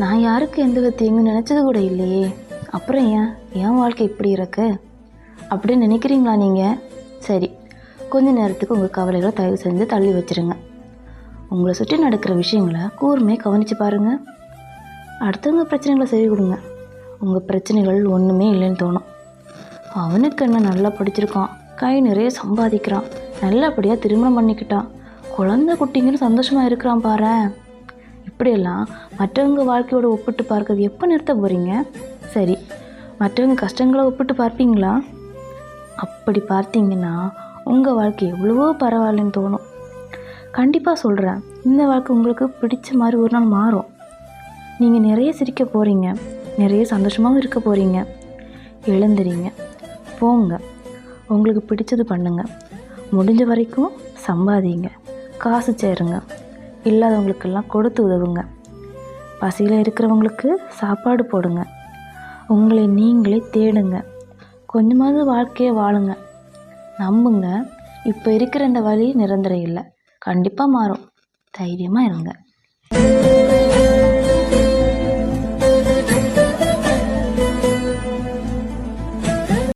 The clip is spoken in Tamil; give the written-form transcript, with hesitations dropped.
நான் யாருக்கு எந்த விதத்தையும் நினச்சது கூட இல்லையே, அப்புறம் என் வாழ்க்கை இப்படி இருக்கு அப்படின்னு நினைக்கிறீங்களா நீங்கள்? சரி, கொஞ்ச நேரத்துக்கு உங்கள் கவலைகளை தயவு செஞ்சு தள்ளி வச்சுருங்க. உங்களை சுற்றி நடக்கிற விஷயங்களை கூர்மையாக கவனித்து பாருங்கள். அடுத்தவங்க பிரச்சனைகளை சரி கொடுங்க. உங்கள் பிரச்சனைகள் ஒன்றுமே இல்லைன்னு தோணும். அவனுக்கு என்ன நல்லா படிச்சிருக்கான், கை நிறைய சம்பாதிக்கிறான், நல்லபடியாக திருமணம் பண்ணிக்கிட்டான், குழந்தை குட்டிங்கன்னு சந்தோஷமாக இருக்கிறான் பாரு. இப்படியெல்லாம் மற்றவங்க வாழ்க்கையோட ஒப்பிட்டு பார்க்கறது எப்போ நிறுத்த போகிறீங்க? சரி, மற்றவங்க கஷ்டங்களை ஒப்பிட்டு பார்ப்பீங்களா? அப்படி பார்த்தீங்கன்னா உங்கள் வாழ்க்கை எவ்வளவோ பரவாயில்லன்னு தோணும். கண்டிப்பாக சொல்கிறேன், இந்த வாழ்க்கை உங்களுக்கு பிடிச்ச மாதிரி ஒரு நாள் மாறும். நீங்கள் நிறைய சிரிக்க போகிறீங்க, நிறைய சந்தோஷமாகவும் இருக்க போகிறீங்க. எழுந்துறீங்க, போங்க, உங்களுக்கு பிடிச்சது பண்ணுங்கள், முடிஞ்ச வரைக்கும் சம்பாதிங்க, காசு சேருங்க, இல்லாதவங்களுக்கெல்லாம் கொடுத்து உதவுங்க, பசியில் இருக்கிறவங்களுக்கு சாப்பாடு போடுங்க, உங்களை நீங்களே தேடுங்க, கொஞ்சமாவது வாழ்க்கையை வாழுங்க. நம்புங்க, இப்போ இருக்கிற இந்த வழி நிரந்தரம் இல்லை, கண்டிப்பாக மாறும். தைரியமாக இருங்க.